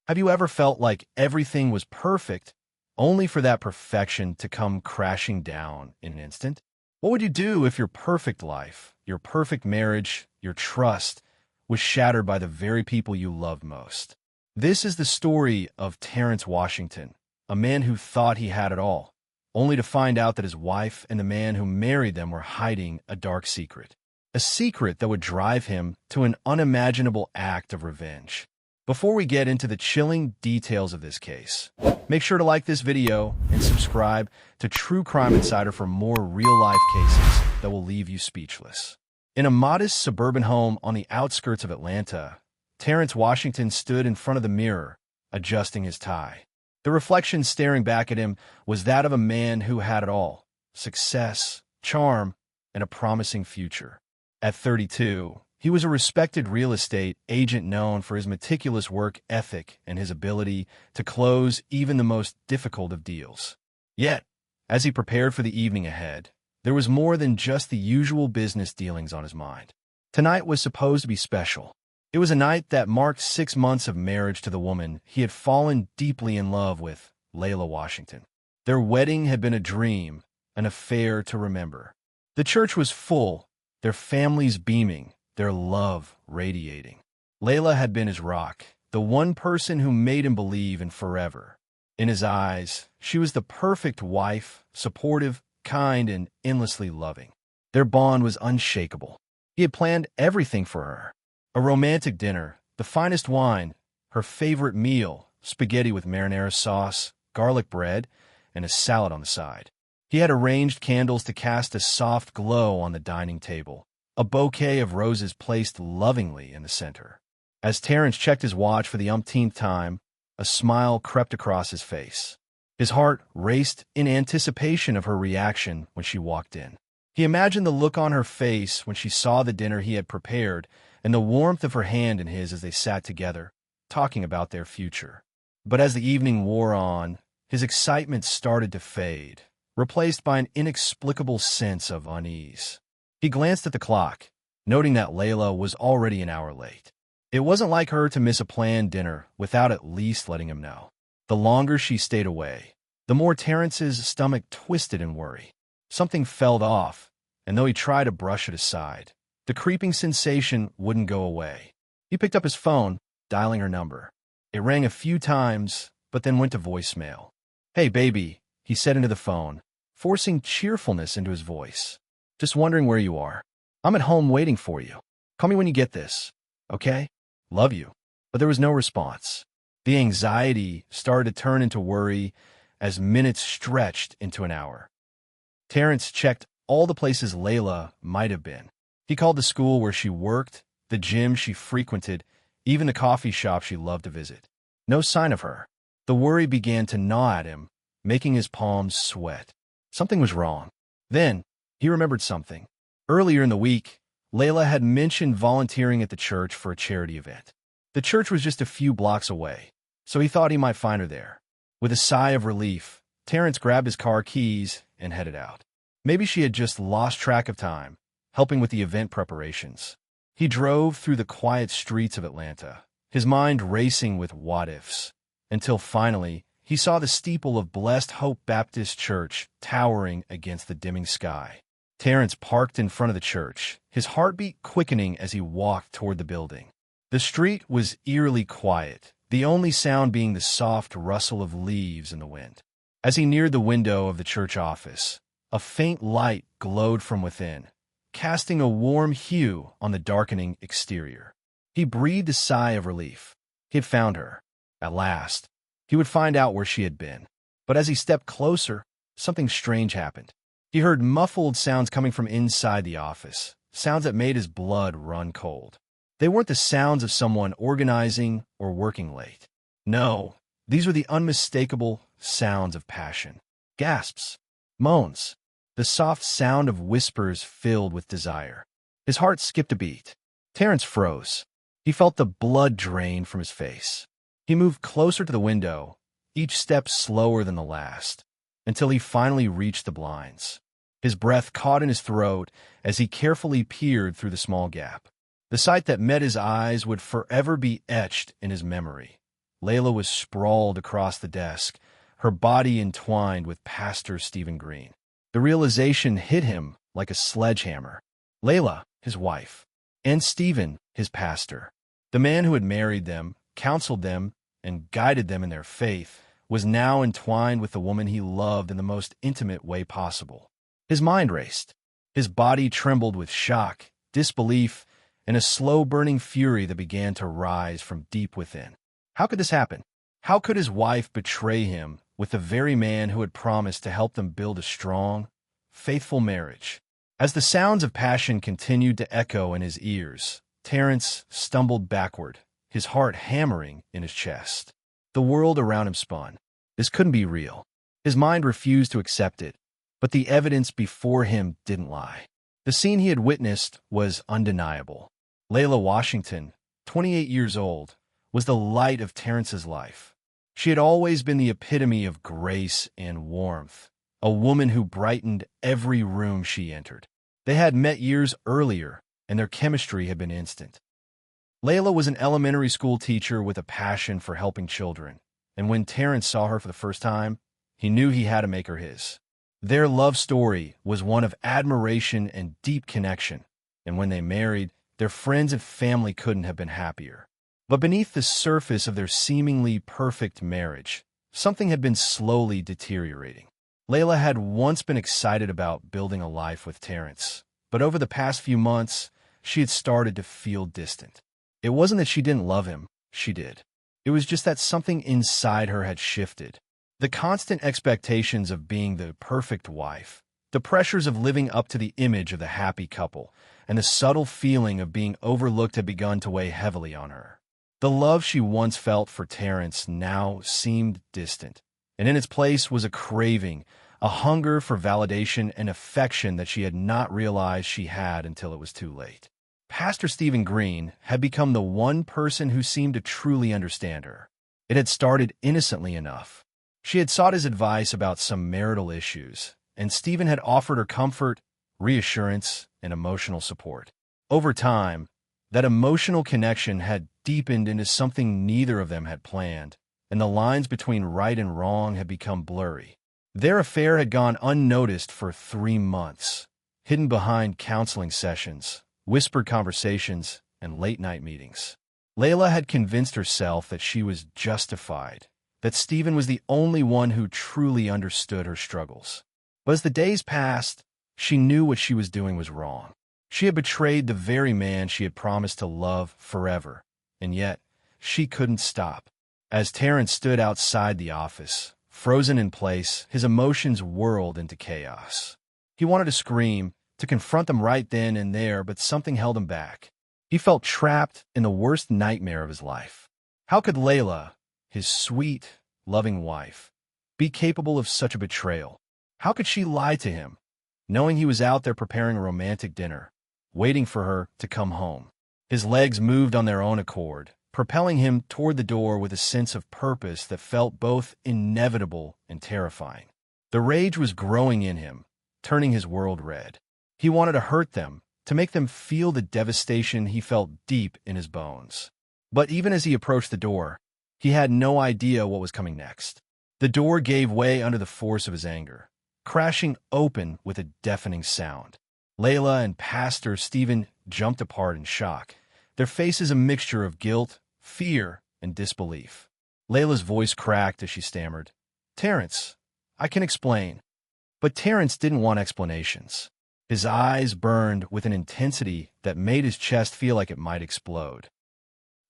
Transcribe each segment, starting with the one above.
Have you ever felt like everything was perfect, only for that perfection to come crashing down in an instant? What would you do if your perfect life, your perfect marriage, your trust was shattered by the very people you loved most? This is the story of Terrence Washington, a man who thought he had it all, only to find out that his wife and the man who married them were hiding a dark secret. A secret that would drive him to an unimaginable act of revenge. Before we get into the chilling details of this case, make sure to like this video and subscribe to True Crime Insider for more real-life cases that will leave you speechless. In a modest suburban home on the outskirts of Atlanta, Terrence Washington stood in front of the mirror, adjusting his tie. The reflection staring back at him was that of a man who had it all: success, charm, and a promising future. At 32, he was a respected real estate agent known for his meticulous work ethic and his ability to close even the most difficult of deals. Yet, as he prepared for the evening ahead, there was more than just the usual business dealings on his mind. Tonight was supposed to be special. It was a night that marked 6 months of marriage to the woman he had fallen deeply in love with, Layla Washington. Their wedding had been a dream, an affair to remember. The church was full, their families beaming, their love radiating. Layla had been his rock, the one person who made him believe in forever. In his eyes, she was the perfect wife, supportive, kind, and endlessly loving. Their bond was unshakable. He had planned everything for her. A romantic dinner, the finest wine, her favorite meal, spaghetti with marinara sauce, garlic bread, and a salad on the side. He had arranged candles to cast a soft glow on the dining table, a bouquet of roses placed lovingly in the center. As Terrence checked his watch for the umpteenth time, a smile crept across his face. His heart raced in anticipation of her reaction when she walked in. He imagined the look on her face when she saw the dinner he had prepared and the warmth of her hand in his as they sat together, talking about their future. But as the evening wore on, his excitement started to fade, replaced by an inexplicable sense of unease. He glanced at the clock, noting that Layla was already an hour late. It wasn't like her to miss a planned dinner without at least letting him know. The longer she stayed away, the more Terrence's stomach twisted in worry. Something felt off, and though he tried to brush it aside, the creeping sensation wouldn't go away. He picked up his phone, dialing her number. It rang a few times, but then went to voicemail. "Hey, baby," he said into the phone, forcing cheerfulness into his voice. "Just wondering where you are. I'm at home waiting for you. Call me when you get this. Okay? Love you." But there was no response. The anxiety started to turn into worry as minutes stretched into an hour. Terrence checked all the places Layla might have been. He called the school where she worked, the gym she frequented, even the coffee shop she loved to visit. No sign of her. The worry began to gnaw at him, making his palms sweat. Something was wrong. Then, he remembered something. Earlier in the week, Layla had mentioned volunteering at the church for a charity event. The church was just a few blocks away, so he thought he might find her there. With a sigh of relief, Terrence grabbed his car keys and headed out. Maybe she had just lost track of time, helping with the event preparations. He drove through the quiet streets of Atlanta, his mind racing with what-ifs, until finally he saw the steeple of Blessed Hope Baptist Church towering against the dimming sky. Terrence parked in front of the church, his heartbeat quickening as he walked toward the building. The street was eerily quiet, the only sound being the soft rustle of leaves in the wind. As he neared the window of the church office, a faint light glowed from within, casting a warm hue on the darkening exterior. He breathed a sigh of relief. He had found her. At last, he would find out where she had been. But as he stepped closer, something strange happened. He heard muffled sounds coming from inside the office, sounds that made his blood run cold. They weren't the sounds of someone organizing or working late. No, these were the unmistakable sounds of passion. Gasps, moans, the soft sound of whispers filled with desire. His heart skipped a beat. Terrence froze. He felt the blood drain from his face. He moved closer to the window, each step slower than the last, until he finally reached the blinds. His breath caught in his throat as he carefully peered through the small gap. The sight that met his eyes would forever be etched in his memory. Layla was sprawled across the desk, her body entwined with Pastor Stephen Green. The realization hit him like a sledgehammer. Layla, his wife, and Stephen, his pastor, the man who had married them, counseled them, and guided them in their faith, was now entwined with the woman he loved in the most intimate way possible. His mind raced. His body trembled with shock, disbelief, and a slow-burning fury that began to rise from deep within. How could this happen? How could his wife betray him with the very man who had promised to help them build a strong, faithful marriage? As the sounds of passion continued to echo in his ears, Terence stumbled backward, his heart hammering in his chest. The world around him spun. This couldn't be real. His mind refused to accept it, but the evidence before him didn't lie. The scene he had witnessed was undeniable. Layla Washington, 28 years old, was the light of Terence's life. She had always been the epitome of grace and warmth, a woman who brightened every room she entered. They had met years earlier, and their chemistry had been instant. Layla was an elementary school teacher with a passion for helping children, and when Terence saw her for the first time, he knew he had to make her his. Their love story was one of admiration and deep connection, and when they married, their friends and family couldn't have been happier. But beneath the surface of their seemingly perfect marriage, something had been slowly deteriorating. Layla had once been excited about building a life with Terence, but over the past few months, she had started to feel distant. It wasn't that she didn't love him, she did. It was just that something inside her had shifted. The constant expectations of being the perfect wife, the pressures of living up to the image of the happy couple, and the subtle feeling of being overlooked had begun to weigh heavily on her. The love she once felt for Terence now seemed distant, and in its place was a craving, a hunger for validation and affection that she had not realized she had until it was too late. Pastor Stephen Green had become the one person who seemed to truly understand her. It had started innocently enough. She had sought his advice about some marital issues, and Stephen had offered her comfort, reassurance, and emotional support. Over time, that emotional connection had deepened into something neither of them had planned, and the lines between right and wrong had become blurry. Their affair had gone unnoticed for 3 months, hidden behind counseling sessions, whispered conversations, and late-night meetings. Layla had convinced herself that she was justified, that Stephen was the only one who truly understood her struggles. But as the days passed, she knew what she was doing was wrong. She had betrayed the very man she had promised to love forever, and yet she couldn't stop. As Terence stood outside the office, frozen in place, his emotions whirled into chaos. He wanted to scream, to confront them right then and there, but something held him back. He felt trapped in the worst nightmare of his life. How could Layla, his sweet, loving wife, be capable of such a betrayal? How could she lie to him, knowing he was out there preparing a romantic dinner, waiting for her to come home? His legs moved on their own accord, propelling him toward the door with a sense of purpose that felt both inevitable and terrifying. The rage was growing in him, turning his world red. He wanted to hurt them, to make them feel the devastation he felt deep in his bones. But even as he approached the door, he had no idea what was coming next. The door gave way under the force of his anger, crashing open with a deafening sound. Layla and Pastor Stephen jumped apart in shock, their faces a mixture of guilt, fear, and disbelief. Layla's voice cracked as she stammered, "Terence, I can explain." But Terence didn't want explanations. His eyes burned with an intensity that made his chest feel like it might explode.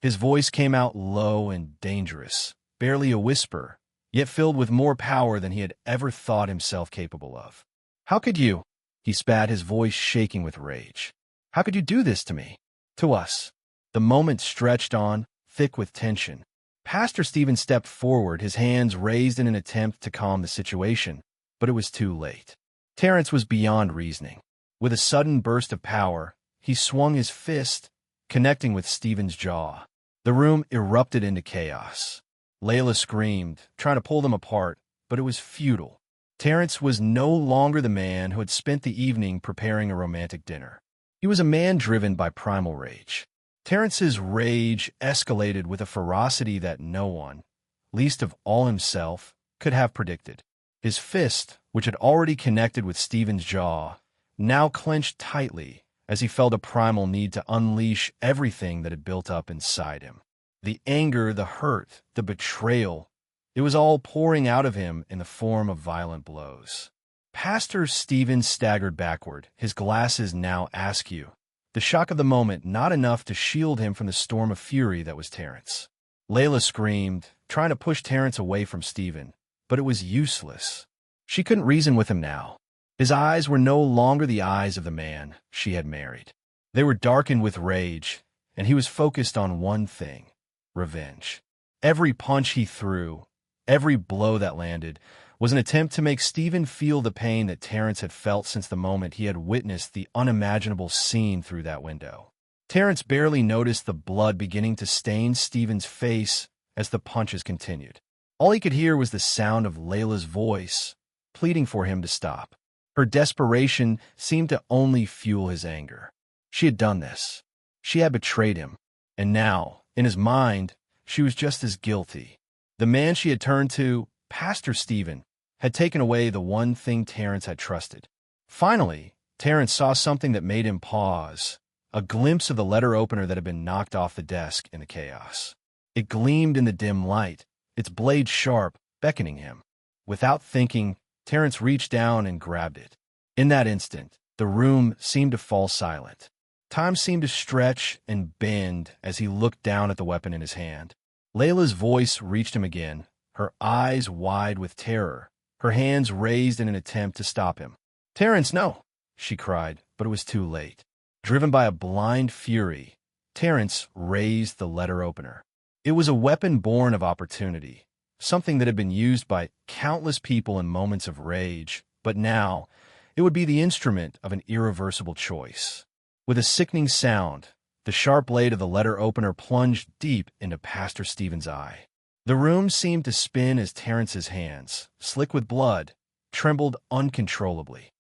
His voice came out low and dangerous, barely a whisper, yet filled with more power than he had ever thought himself capable of. "How could you?" He spat, his voice shaking with rage. "How could you do this to me? To us?" The moment stretched on, thick with tension. Pastor Stephen stepped forward, his hands raised in an attempt to calm the situation, but it was too late. Terence was beyond reasoning. With a sudden burst of power, he swung his fist, connecting with Stephen's jaw. The room erupted into chaos. Layla screamed, trying to pull them apart, but it was futile. Terence was no longer the man who had spent the evening preparing a romantic dinner. He was a man driven by primal rage. Terrence's rage escalated with a ferocity that no one, least of all himself, could have predicted. His fist, which had already connected with Stephen's jaw, now clenched tightly as he felt a primal need to unleash everything that had built up inside him. The anger, the hurt, the betrayal, it was all pouring out of him in the form of violent blows. Pastor Stephen staggered backward, his glasses now askew. The shock of the moment not enough to shield him from the storm of fury that was Terrence. Layla screamed, trying to push Terrence away from Stephen, but it was useless. She couldn't reason with him now. His eyes were no longer the eyes of the man she had married. They were darkened with rage, and he was focused on one thing: revenge. Every punch he threw, every blow that landed, was an attempt to make Stephen feel the pain that Terrence had felt since the moment he had witnessed the unimaginable scene through that window. Terrence barely noticed the blood beginning to stain Stephen's face as the punches continued. All he could hear was the sound of Layla's voice, pleading for him to stop. Her desperation seemed to only fuel his anger. She had done this. She had betrayed him. And now, in his mind, she was just as guilty. The man she had turned to, Pastor Stephen, had taken away the one thing Terrence had trusted. Finally, Terrence saw something that made him pause, a glimpse of the letter opener that had been knocked off the desk in the chaos. It gleamed in the dim light, its blade sharp, beckoning him. Without thinking, Terrence reached down and grabbed it. In that instant, the room seemed to fall silent. Time seemed to stretch and bend as he looked down at the weapon in his hand. Layla's voice reached him again, her eyes wide with terror, her hands raised in an attempt to stop him. "Terrence, no!" she cried, but it was too late. Driven by a blind fury, Terrence raised the letter opener. It was a weapon born of opportunity, something that had been used by countless people in moments of rage, but now it would be the instrument of an irreversible choice. With a sickening sound, the sharp blade of the letter opener plunged deep into Pastor Stephen's eye. The room seemed to spin as Terrence's hands, slick with blood, trembled uncontrollably.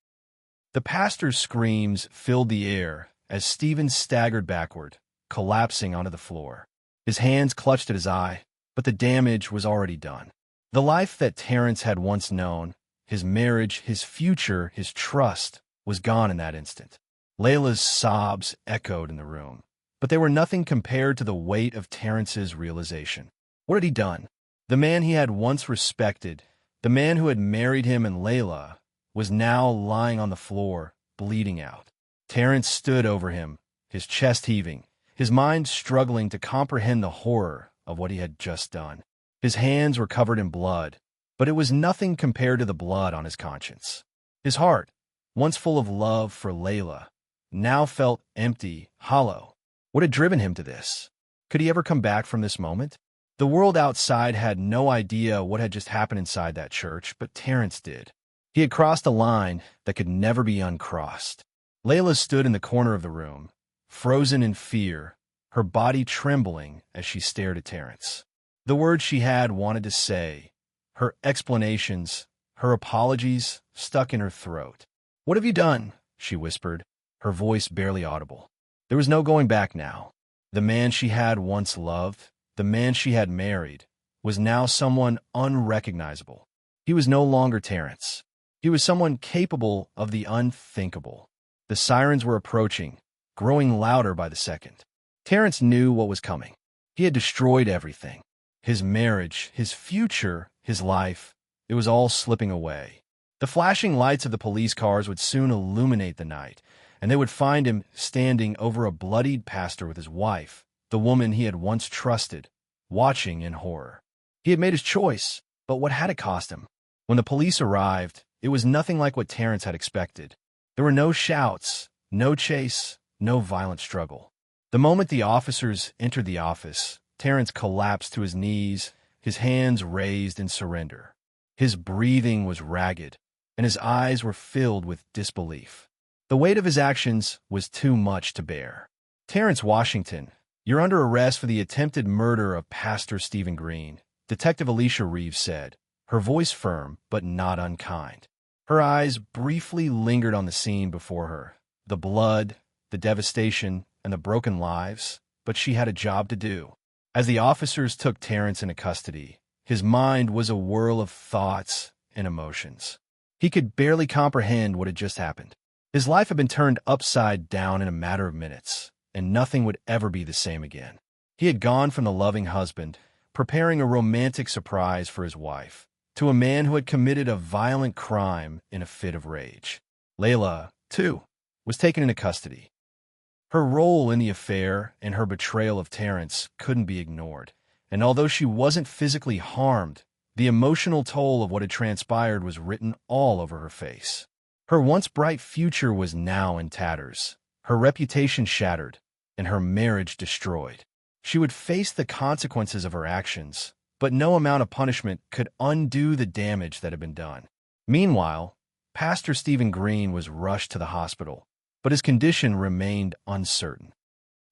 The pastor's screams filled the air as Stephen staggered backward, collapsing onto the floor. His hands clutched at his eye, but the damage was already done. The life that Terrence had once known, his marriage, his future, his trust, was gone in that instant. Layla's sobs echoed in the room, but they were nothing compared to the weight of Terrence's realization. What had he done? The man he had once respected, the man who had married him and Layla, was now lying on the floor, bleeding out. Terrence stood over him, his chest heaving, his mind struggling to comprehend the horror of what he had just done. His hands were covered in blood, but it was nothing compared to the blood on his conscience. His heart, once full of love for Layla, now felt empty, hollow. What had driven him to this? Could he ever come back from this moment? The world outside had no idea what had just happened inside that church, but Terrence did. He had crossed a line that could never be uncrossed. Layla stood in the corner of the room, frozen in fear, her body trembling as she stared at Terrence. The words she had wanted to say, her explanations, her apologies, stuck in her throat. "What have you done?" she whispered, her voice barely audible. There was no going back now. The man she had once loved, the man she had married, was now someone unrecognizable. He was no longer Terrence. He was someone capable of the unthinkable. The sirens were approaching, growing louder by the second. Terrence knew what was coming. He had destroyed everything. His marriage, his future, his life, it was all slipping away. The flashing lights of the police cars would soon illuminate the night, and they would find him standing over a bloodied pastor with his wife, the woman he had once trusted, watching in horror. He had made his choice, but what had it cost him? When the police arrived, it was nothing like what Terrence had expected. There were no shouts, no chase, no violent struggle. The moment the officers entered the office, Terrence collapsed to his knees, his hands raised in surrender. His breathing was ragged, and his eyes were filled with disbelief. The weight of his actions was too much to bear. "Terrence Washington, you're under arrest for the attempted murder of Pastor Stephen Green," Detective Alicia Reeves said, her voice firm but not unkind. Her eyes briefly lingered on the scene before her, the blood, the devastation, and the broken lives, but she had a job to do. As the officers took Terrence into custody, his mind was a whirl of thoughts and emotions. He could barely comprehend what had just happened. His life had been turned upside down in a matter of minutes, and nothing would ever be the same again. He had gone from the loving husband, preparing a romantic surprise for his wife, to a man who had committed a violent crime in a fit of rage. Layla, too, was taken into custody. Her role in the affair and her betrayal of Terrence couldn't be ignored, and although she wasn't physically harmed, the emotional toll of what had transpired was written all over her face. Her once bright future was now in tatters, her reputation shattered, and her marriage destroyed. She would face the consequences of her actions, but no amount of punishment could undo the damage that had been done. Meanwhile, Pastor Stephen Green was rushed to the hospital, but his condition remained uncertain.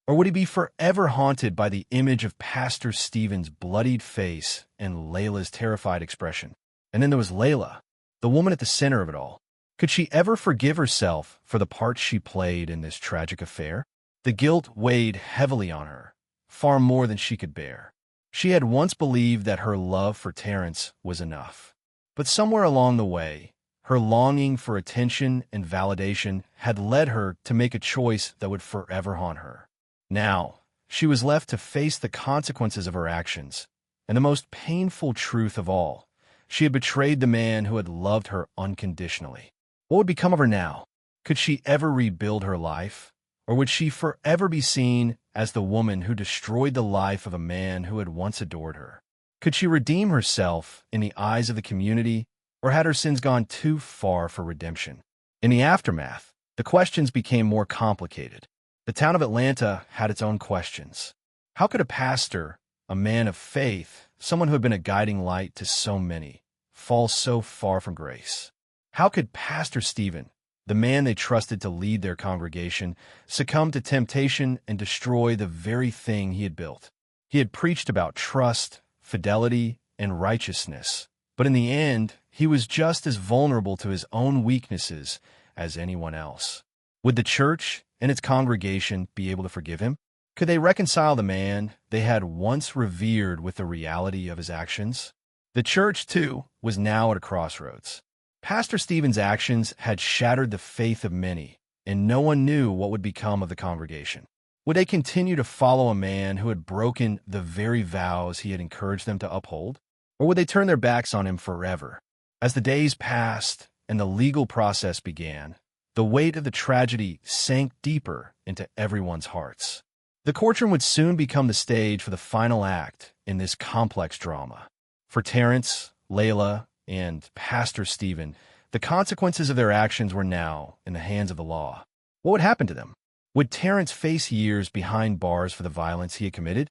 Or would he be forever haunted by the image of Pastor Stephen's bloodied face and Layla's terrified expression? And then there was Layla, the woman at the center of it all. Could she ever forgive herself for the part she played in this tragic affair? The guilt weighed heavily on her, far more than she could bear. She had once believed that her love for Terrence was enough. But somewhere along the way, her longing for attention and validation had led her to make a choice that would forever haunt her. Now, she was left to face the consequences of her actions, and the most painful truth of all, she had betrayed the man who had loved her unconditionally. What would become of her now? Could she ever rebuild her life? Or would she forever be seen as the woman who destroyed the life of a man who had once adored her? Could she redeem herself in the eyes of the community, or had her sins gone too far for redemption? In the aftermath, the questions became more complicated. The town of Atlanta had its own questions. How could a pastor, a man of faith, someone who had been a guiding light to so many, fall so far from grace? How could Pastor Stephen, the man they trusted to lead their congregation, succumb to temptation and destroy the very thing he had built? He had preached about trust, fidelity, and righteousness, but in the end, he was just as vulnerable to his own weaknesses as anyone else. Would the church and its congregation be able to forgive him? Could they reconcile the man they had once revered with the reality of his actions? The church, too, was now at a crossroads. Pastor Stephen's actions had shattered the faith of many, and no one knew what would become of the congregation. Would they continue to follow a man who had broken the very vows he had encouraged them to uphold? Or would they turn their backs on him forever? As the days passed and the legal process began, the weight of the tragedy sank deeper into everyone's hearts. The courtroom would soon become the stage for the final act in this complex drama. For Terrence, Layla, and Pastor Stephen, the consequences of their actions were now in the hands of the law. What would happen to them? Would Terrence face years behind bars for the violence he had committed?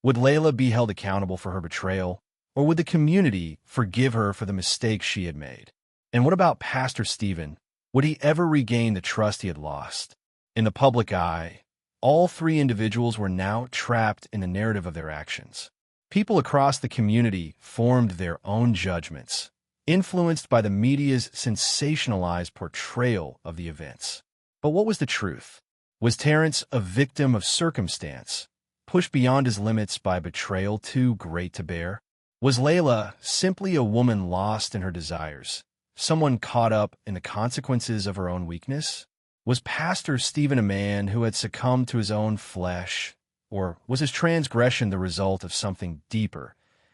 Would Layla be held accountable for her betrayal? Or would the community forgive her for the mistakes she had made? And what about Pastor Stephen? Would he ever regain the trust he had lost? In the public eye, all three individuals were now trapped in the narrative of their actions. People across the community formed their own judgments, influenced by the media's sensationalized portrayal of the events. But what was the truth? Was Terrence a victim of circumstance, pushed beyond his limits by betrayal too great to bear? Was Layla simply a woman lost in her desires, someone caught up in the consequences of her own weakness? Was Pastor Stephen a man who had succumbed to his own flesh? Or was his transgression the result of something deeper,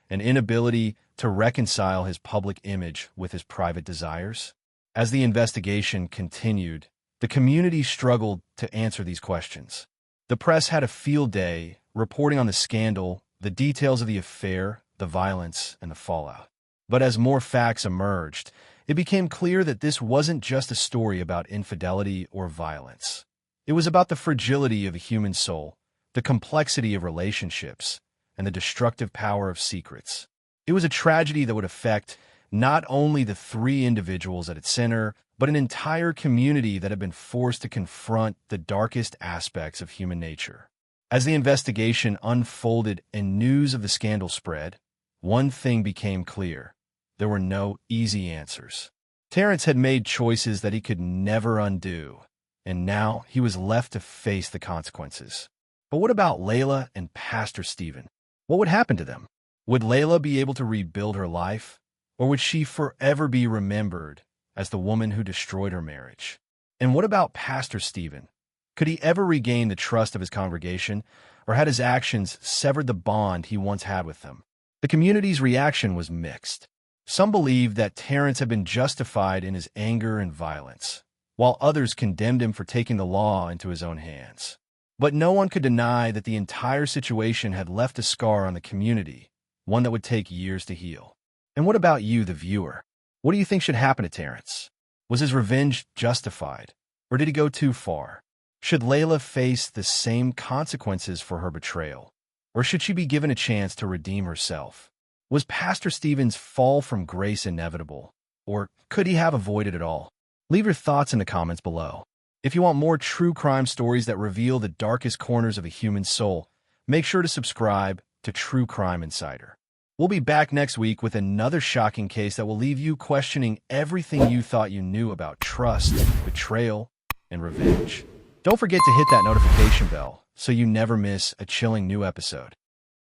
an inability to reconcile his public image with his private desires? As the investigation continued, the community struggled to answer these questions. The press had a field day reporting on the scandal, the details of the affair, the violence, and the fallout. But as more facts emerged, it became clear that this wasn't just a story about infidelity or violence. It was about the fragility of the human soul, the complexity of relationships, and the destructive power of secrets. It was a tragedy that would affect not only the three individuals at its center, but an entire community that had been forced to confront the darkest aspects of human nature. As the investigation unfolded and news of the scandal spread, one thing became clear. There were no easy answers. Terrence had made choices that he could never undo, and now he was left to face the consequences. But what about Layla and Pastor Stephen? What would happen to them? Would Layla be able to rebuild her life? Or would she forever be remembered as the woman who destroyed her marriage? And what about Pastor Stephen? Could he ever regain the trust of his congregation, or had his actions severed the bond he once had with them? The community's reaction was mixed. Some believed that Terrence had been justified in his anger and violence, while others condemned him for taking the law into his own hands. But no one could deny that the entire situation had left a scar on the community, one that would take years to heal. And what about you, the viewer? What do you think should happen to Terrence? Was his revenge justified, or did he go too far? Should Layla face the same consequences for her betrayal, or should she be given a chance to redeem herself? Was Pastor Stephen's fall from grace inevitable, or could he have avoided it all? Leave your thoughts in the comments below. If you want more true crime stories that reveal the darkest corners of a human soul, make sure to subscribe to True Crime Insider. We'll be back next week with another shocking case that will leave you questioning everything you thought you knew about trust, betrayal, and revenge. Don't forget to hit that notification bell so you never miss a chilling new episode.